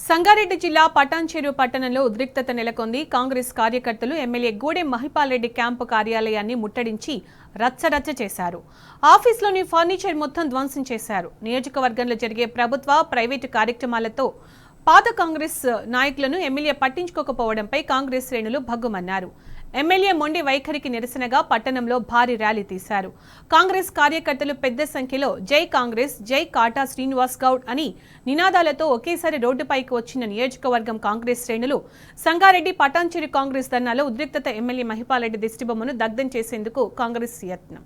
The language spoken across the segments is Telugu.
సంగారెడ్డి జిల్లా పటాన్చెరు పట్టణంలో ఉద్రిక్తత నెలకొంది. కాంగ్రెస్ కార్యకర్తలు ఎమ్మెల్యే గూడెం మహిపాల్ రెడ్డి క్యాంపు కార్యాలయాన్ని ముట్టడించి రచ్చరచ్చ చేశారు. ఆఫీసులోని ఫర్నిచర్ మొత్తం ధ్వంసం చేశారు. నియోజకవర్గంలో జరిగే ప్రభుత్వ, ప్రైవేటు కార్యక్రమాలతో పాత కాంగ్రెస్ నాయకులను ఎమ్మెల్యే పట్టించుకోకపోవడంపై కాంగ్రెస్ శ్రేణులు భగ్గుమన్నారు. ఎమ్మెల్యే మొండి వైఖరికి నిరసనగా పట్టణంలో భారీ ర్యాలీ తీశారు. కాంగ్రెస్ కార్యకర్తలు పెద్ద సంఖ్యలో జై కాంగ్రెస్, జై కాటా శ్రీనివాస్ గౌడ్ అని నినాదాలతో ఒకేసారి రోడ్డుపైకి వచ్చిన నియోజకవర్గం కాంగ్రెస్ శ్రేణులు సంగారెడ్డి పటాన్చెరు కాంగ్రెస్ ధర్నాలో ఉద్రిక్తత. ఎమ్మెల్యే మహిపాల్ రెడ్డి దిష్టిబొమ్మను దగ్ధం చేసేందుకు కాంగ్రెస్ యత్నం.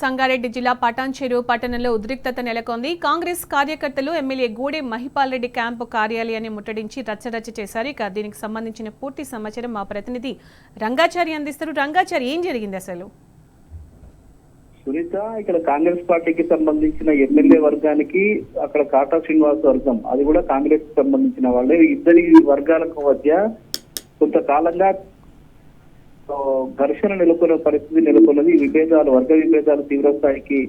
సంగారెడ్డి జిల్లా పటాన్చెరు పట్టణంలో ఉద్రిక్తత నెలకొంది. కాంగ్రెస్ కార్యకర్తలు ఎమ్మెల్యే గూడెం మహిపాల్ రెడ్డి క్యాంపు కార్యాలయాన్ని ముట్టడించి రచ్చరచ్చ చేశారు. ఇక దీనికి సంబంధించిన పూర్తి సమాచారం మా ప్రతినిధి రంగాచారి అందిస్తారు. రంగాచారి, ఏం జరిగింది అసలు? సునీత, ఇక్కడ కాంగ్రెస్ పార్టీకి సంబంధించిన ఎమ్మెల్యే వర్గానికి అక్కడ కాటా శ్రీనివాస్ వర్గం, అది కూడా కాంగ్రెస్ కి సంబంధించిన వాళ్ళే. ఇద్దరి వర్గాలకు మధ్య కొంతకాలంగా ఘర్షణ నెలకొన్న పరిస్థితి నెలకొన్నది. విభేదాలు, వర్గ విభేదాలు తీవ్ర స్థాయికి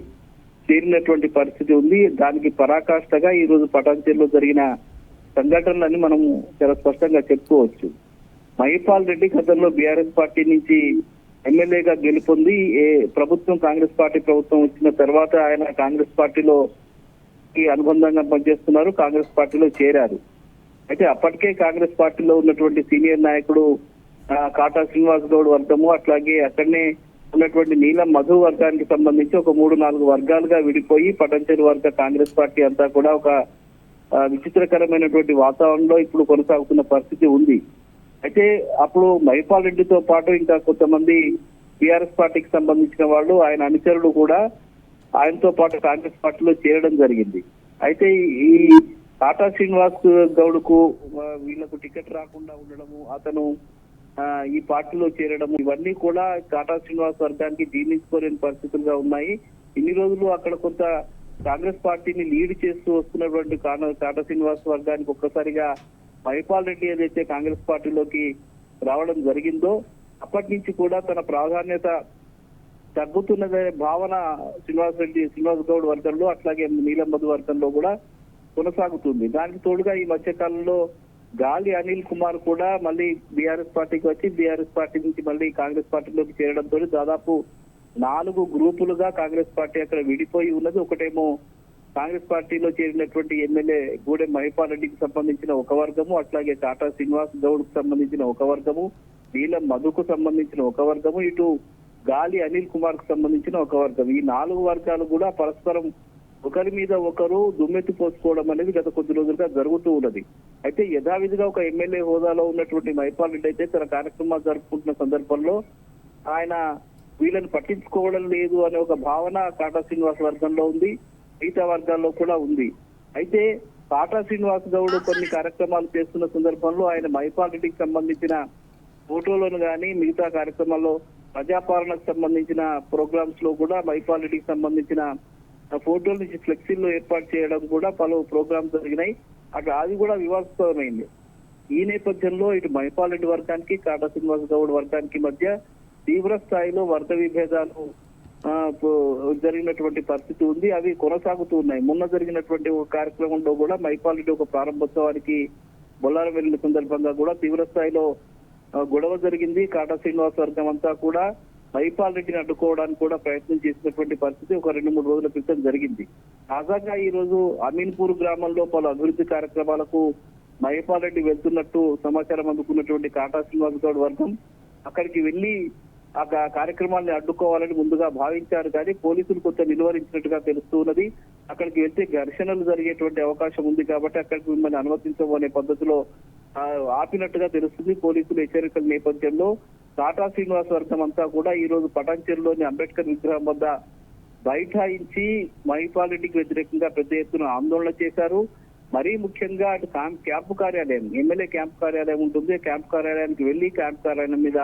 చేరినటువంటి పరిస్థితి ఉంది. దానికి పరాకాష్ఠగా ఈ రోజు పటాన్చెరులో జరిగిన సంఘటనలని మనం చాలా స్పష్టంగా చెప్పుకోవచ్చు. మహిపాల్ రెడ్డి గతంలో బీఆర్ఎస్ పార్టీ నుంచి ఎమ్మెల్యేగా గెలుపొంది ప్రభుత్వం, కాంగ్రెస్ పార్టీ ప్రభుత్వం వచ్చిన తర్వాత ఆయన కాంగ్రెస్ పార్టీలో అనుబంధంగా పనిచేస్తున్నారు, కాంగ్రెస్ పార్టీలో చేరారు. అయితే అప్పటికే కాంగ్రెస్ పార్టీలో ఉన్నటువంటి సీనియర్ నాయకుడు కాటా శ్రీనివాస్ గౌడ్ వర్గము, అట్లాగే అక్కడనే ఉన్నటువంటి నీలం మధు వర్గానికి సంబంధించి ఒక 3-4 వర్గాలుగా విడిపోయి పటాన్చెరు వర్గ కాంగ్రెస్ పార్టీ అంతా కూడా ఒక విచిత్రకరమైనటువంటి వాతావరణంలో ఇప్పుడు కొనసాగుతున్న పరిస్థితి ఉంది. అయితే అప్పుడు మహిపాల్ రెడ్డితో పాటు ఇంకా కొంతమంది టీఆర్ఎస్ పార్టీకి సంబంధించిన వాళ్ళు, ఆయన అనుచరులు కూడా ఆయనతో పాటు కాంగ్రెస్ పార్టీలో చేరడం జరిగింది. అయితే ఈ కాటా శ్రీనివాస్ గౌడ్ కు వీళ్లకు టికెట్ రాకుండా ఉండడము, అతను ఈ పార్టీలో చేరడము, ఇవన్నీ కూడా కాటా శ్రీనివాస్ వర్గానికి జీర్ణించుకోలేని పరిస్థితులుగా ఉన్నాయి. ఇన్ని రోజులు అక్కడ కొంత కాంగ్రెస్ పార్టీని లీడ్ చేస్తూ వస్తున్నటువంటి కాటా శ్రీనివాస్ వర్గానికి ఒక్కసారిగా మహిపాల్ రెడ్డి ఏదైతే కాంగ్రెస్ పార్టీలోకి రావడం జరిగిందో అప్పటి నుంచి కూడా తన ప్రాధాన్యత తగ్గుతున్నదనే భావన శ్రీనివాస్ గౌడ్ వర్గంలో, అట్లాగే నీలం మధు వర్గంలో కూడా కొనసాగుతుంది. దానికి తోడుగా ఈ మధ్య కాలంలో గాలి అనిల్ కుమార్ కూడా మళ్ళీ బీఆర్ఎస్ పార్టీకి వచ్చి బీఆర్ఎస్ పార్టీ నుంచి మళ్ళీ కాంగ్రెస్ పార్టీలోకి చేరడంతో దాదాపు 4 గ్రూపులుగా కాంగ్రెస్ పార్టీ అక్కడ విడిపోయి ఉన్నది. ఒకటేమో కాంగ్రెస్ పార్టీలో చేరినటువంటి ఎమ్మెల్యే గూడెం మహిపాల్ రెడ్డికి సంబంధించిన ఒక వర్గము, అట్లాగే కాటా శ్రీనివాస్ గౌడ్ కు సంబంధించిన ఒక వర్గము, నీలం మధుకు సంబంధించిన ఒక వర్గము, ఇటు గాలి అనిల్ కుమార్ కు సంబంధించిన ఒక వర్గం. ఈ 4 వర్గాలు కూడా పరస్పరం ఒకరి మీద ఒకరు దుమ్మెత్తి పోసుకోవడం అనేది గత కొద్ది రోజులుగా జరుగుతూ ఉన్నది. అయితే యథావిధిగా ఒక ఎమ్మెల్యే హోదాలో ఉన్నటువంటి మహిపాల్ రెడ్డి అయితే తన కార్యక్రమాలు జరుపుకుంటున్న సందర్భంలో ఆయన వీళ్ళని పట్టించుకోవడం లేదు అనే ఒక భావన కాటా శ్రీనివాస్ వర్గంలో ఉంది, మిగతా వర్గాల్లో కూడా ఉంది. అయితే కాటా శ్రీనివాస్ గౌడ్ కొన్ని కార్యక్రమాలు చేస్తున్న సందర్భంలో ఆయన మహిపాల్ రెడ్డికి సంబంధించిన ఫోటోలను కానీ మిగతా కార్యక్రమాల్లో ప్రజాపాలనకు సంబంధించిన ప్రోగ్రామ్స్ లో కూడా మహిపాల్ రెడ్డికి సంబంధించిన ఫోటోల నుంచి ఫ్లెక్సీల్లో ఏర్పాటు చేయడం కూడా పలు ప్రోగ్రామ్స్ జరిగినాయి. అక్కడ అది కూడా వివాదాస్పదమైంది. ఈ నేపథ్యంలో ఇటు మహిపాల్ రెడ్డి వర్గానికి, కాటా శ్రీనివాస్ గౌడ్ వర్గానికి మధ్య తీవ్ర స్థాయిలో వర్గ విభేదాలు జరిగినటువంటి పరిస్థితి ఉంది. అవి కొనసాగుతూ ఉన్నాయి. మొన్న జరిగినటువంటి ఒక కార్యక్రమంలో కూడా మహిపాల్ రెడ్డి ఒక ప్రారంభోత్సవానికి బొల్లారం వెళ్లిన సందర్భంగా కూడా తీవ్ర స్థాయిలో గొడవ జరిగింది. కాటా శ్రీనివాస్ వర్గం అంతా కూడా మహిపాల్ రెడ్డిని అడ్డుకోవడానికి కూడా ప్రయత్నం చేసినటువంటి పరిస్థితి ఒక 2-3 రోజుల క్రితం జరిగింది. తాజాగా ఈ రోజు అమీన్పూర్ గ్రామంలో పలు అభివృద్ధి కార్యక్రమాలకు మహిపాల్ రెడ్డి వెళ్తున్నట్టు సమాచారం అందుకున్నటువంటి కాటా శ్రీనివాస్ గౌడ్ వర్గం అక్కడికి వెళ్లి ఆ కార్యక్రమాన్ని అడ్డుకోవాలని ముందుగా భావించారు, కానీ పోలీసులు కొంత నిలువరించినట్టుగా తెలుస్తూ ఉన్నది. అక్కడికి వెళ్తే ఘర్షణలు జరిగేటువంటి అవకాశం ఉంది కాబట్టి అక్కడికి మిమ్మల్ని అనుమతించము అనే పద్ధతిలో ఆపినట్టుగా తెలుస్తుంది. పోలీసులు హెచ్చరికల నేపథ్యంలో కాటా శ్రీనివాస్ వర్గం అంతా కూడా ఈ రోజు పటాన్చెరులోని అంబేద్కర్ విగ్రహం వద్ద బైఠాయించి మహిపాల్ రెడ్డికి వ్యతిరేకంగా పెద్ద ఎత్తున ఆందోళన చేశారు. మరీ ముఖ్యంగా అటు క్యాంపు కార్యాలయం, ఎమ్మెల్యే క్యాంపు కార్యాలయం ఉంటుంది, క్యాంపు కార్యాలయానికి వెళ్లి క్యాంపు కార్యాలయం మీద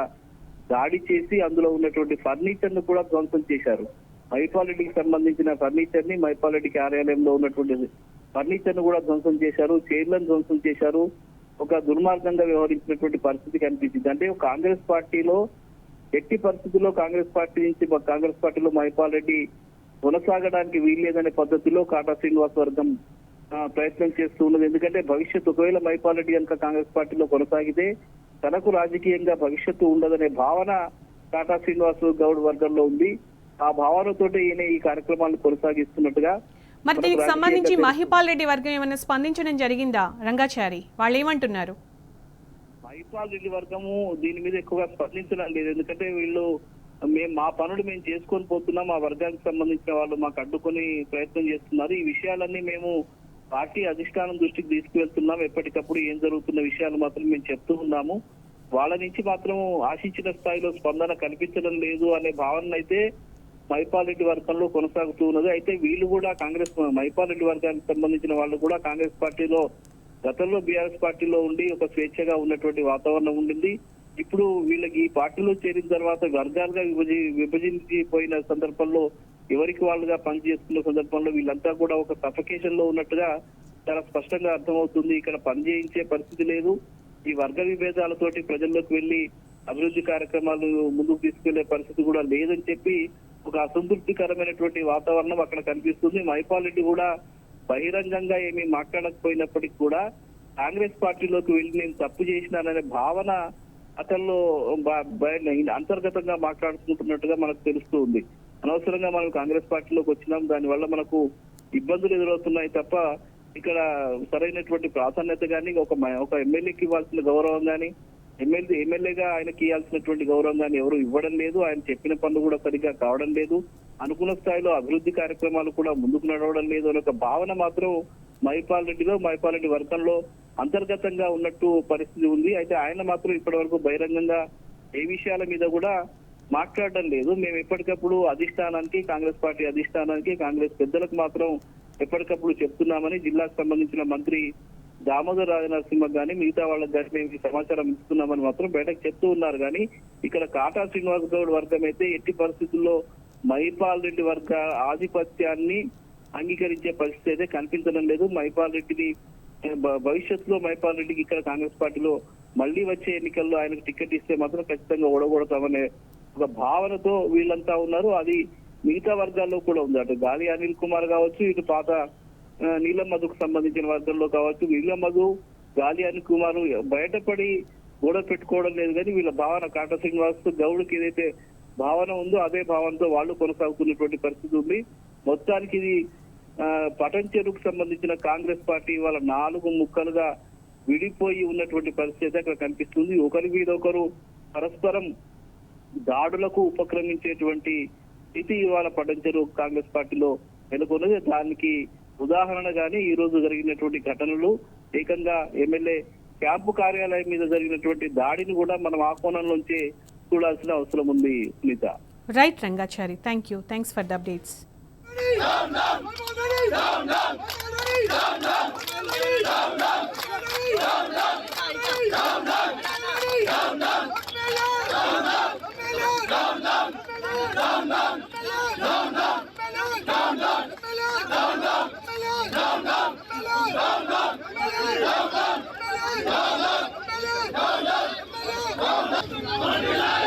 దాడి చేసి అందులో ఉన్నటువంటి ఫర్నిచర్ ను కూడా ధ్వంసం చేశారు. మహిపాల్ రెడ్డికి సంబంధించిన ఫర్నిచర్ ని, మహిపాల్ రెడ్డి కార్యాలయంలో ఉన్నటువంటి ఫర్నిచర్ ను కూడా ధ్వంసం చేశారు, చైర్లను ధ్వంసం చేశారు. ఒక దుర్మార్గంగా వ్యవహరించినటువంటి పరిస్థితి కనిపించింది. అంటే కాంగ్రెస్ పార్టీలో ఎట్టి పరిస్థితుల్లో కాంగ్రెస్ పార్టీలో మహిపాల్ రెడ్డి కొనసాగడానికి వీల్లేదనే పద్ధతిలో కాటా శ్రీనివాస్ వర్గం ప్రయత్నం చేస్తూ ఉన్నది. ఎందుకంటే భవిష్యత్తు ఒకవేళ మహిపాల్ రెడ్డి కనుక కాంగ్రెస్ పార్టీలో కొనసాగితే తనకు రాజకీయంగా భవిష్యత్తు ఉండదనే భావన కాటా శ్రీనివాస్ గౌడ్ వర్గంలో ఉంది. ఆ భావనతోటి ఈయన ఈ కార్యక్రమాలను కొనసాగిస్తున్నట్టుగా. మరి దీనికి సంబంధించి మహిపాల్ రెడ్డి వర్గం ఏమైనా స్పందించడం జరిగిందా రంగాచారి? వాళ్ళు ఏమంటున్నారు? మహిపాల్ రెడ్డి వర్గము దీని మీద ఎక్కువగా స్పందించడం లేదు. ఎందుకంటే వీళ్ళు మా పనులు మేము చేసుకొని పోతున్నాం, మా వర్గానికి సంబంధించిన వాళ్ళు మాకు అడ్డుకొని ప్రయత్నం చేస్తున్నారు. ఈ విషయాలన్నీ మేము పార్టీ అధిష్టానం దృష్టికి తీసుకువెళ్తున్నాం. ఎప్పటికప్పుడు ఏం జరుగుతున్న విషయాలు మాత్రం మేము చెప్తూ ఉన్నాము. వాళ్ళ నుంచి మాత్రం ఆశించిన స్థాయిలో స్పందన కనిపించడం లేదు అనే భావన అయితే మహిపాల్ రెడ్డి వర్గంలో కొనసాగుతూ ఉన్నది. అయితే వీళ్ళు కూడా మహిపాల్ రెడ్డి వర్గానికి సంబంధించిన వాళ్ళు కూడా కాంగ్రెస్ పార్టీలో గతంలో బీఆర్ఎస్ పార్టీలో ఉండి ఒక స్వేచ్ఛగా ఉన్నటువంటి వాతావరణం ఉండింది. ఇప్పుడు వీళ్ళకి ఈ పార్టీలో చేరిన తర్వాత వర్గాలుగా విభజించిపోయిన సందర్భంలో ఎవరికి వాళ్ళుగా పనిచేస్తున్న సందర్భంలో వీళ్ళంతా కూడా ఒక సఫకేషన్ లో ఉన్నట్టుగా చాలా స్పష్టంగా అర్థమవుతుంది. ఇక్కడ పనిచేయించే పరిస్థితి లేదు. ఈ వర్గ విభేదాలతోటి ప్రజల్లోకి వెళ్లి అభివృద్ధి కార్యక్రమాలు ముందుకు తీసుకెళ్లే పరిస్థితి కూడా లేదని చెప్పి ఒక అసంతృప్తికరమైనటువంటి వాతావరణం అక్కడ కనిపిస్తుంది. మహిపాల్ రెడ్డి కూడా బహిరంగంగా ఏమీ మాట్లాడకపోయినప్పటికీ కూడా కాంగ్రెస్ పార్టీలోకి వెళ్లి నేను తప్పు చేసినాననే భావన అతనిలో అంతర్గతంగా మాట్లాడుకుంటున్నట్టుగా మనకు తెలుస్తూ ఉంది. అనవసరంగా మనం కాంగ్రెస్ పార్టీలోకి వచ్చినాం, దానివల్ల మనకు ఇబ్బందులు ఎదురవుతున్నాయి తప్ప ఇక్కడ సరైనటువంటి ప్రాధాన్యత కానీ ఒక ఎమ్మెల్యేకి ఇవ్వాల్సిన గౌరవం కానీ ఎమ్మెల్యేగా ఆయనకి ఇవ్వాల్సినటువంటి గౌరవం కానీ ఎవరు ఇవ్వడం లేదు. ఆయన చెప్పిన పనులు కూడా సరిగ్గా కావడం లేదు. అనుకున్న స్థాయిలో అభివృద్ధి కార్యక్రమాలు కూడా ముందుకు నడవడం లేదు అనే ఒక భావన మాత్రం మహిపాల్ రెడ్డి వర్గంలో అంతర్గతంగా ఉన్నట్టు పరిస్థితి ఉంది. అయితే ఆయన మాత్రం ఇప్పటి వరకు బహిరంగంగా ఏ విషయాల మీద కూడా మాట్లాడడం లేదు. మేము ఎప్పటికప్పుడు కాంగ్రెస్ పార్టీ అధిష్టానానికి కాంగ్రెస్ పెద్దలకు మాత్రం ఎప్పటికప్పుడు చెప్తున్నామని జిల్లాకు సంబంధించిన మంత్రి దామోదర్ రాజనరసింహ గానీ మిగతా వాళ్ళకి కానీ మేము ఈ సమాచారం ఇస్తున్నామని మాత్రం బయటకు చెప్తూ ఉన్నారు. కానీ ఇక్కడ కాటా శ్రీనివాస్ గౌడ్ వర్గం అయితే ఎట్టి పరిస్థితుల్లో మహిపాల్ రెడ్డి వర్గ ఆధిపత్యాన్ని అంగీకరించే పరిస్థితి అయితే కనిపించడం లేదు. మహిపాల్ రెడ్డిని భవిష్యత్తులో మహిపాల్ రెడ్డికి ఇక్కడ కాంగ్రెస్ పార్టీలో మళ్లీ వచ్చే ఎన్నికల్లో ఆయనకు టికెట్ ఇస్తే మాత్రం ఖచ్చితంగా ఓడగొడతామనే ఒక భావనతో వీళ్ళంతా ఉన్నారు. అది మిగతా వర్గాల్లో కూడా ఉంది. అటు గాలి అనిల్ కుమార్ కావచ్చు, ఇటు పాత నీలం మధుకు సంబంధించిన వర్గంలో కావచ్చు. నీలం మధు, గాలి అనిల్ కుమార్ బయటపడి గొడవ పెట్టుకోవడం లేదు. కానీ వీళ్ళ భావన కాటా శ్రీనివాస్ గౌడ్కి ఏదైతే భావన ఉందో అదే భావనతో వాళ్ళు కొనసాగుతున్నటువంటి పరిస్థితి ఉంది. మొత్తానికి ఇది పటన్ చెరువుకు సంబంధించిన కాంగ్రెస్ పార్టీ వాళ్ళ 4 ముక్కలుగా విడిపోయి ఉన్నటువంటి పరిస్థితి అక్కడ కనిపిస్తుంది. ఒకరి మీద ఒకరు పరస్పరం దాడులకు ఉపక్రమించేటువంటి స్థితి ఇవాళ పటన్ చెరువు కాంగ్రెస్ పార్టీలో నెలకొన్నది. దానికి ఉదాహరణగానే ఈ రోజు జరిగినటువంటి ఘటనలు, ఏకంగా ఎమ్మెల్యే క్యాంపు కార్యాలయం మీద జరిగినటువంటి దాడిని కూడా మనం ఆ కోణంలోంచి చూడాల్సిన అవసరం ఉంది. Sunitha. Right Rangachari, thanks for the updates. Manila!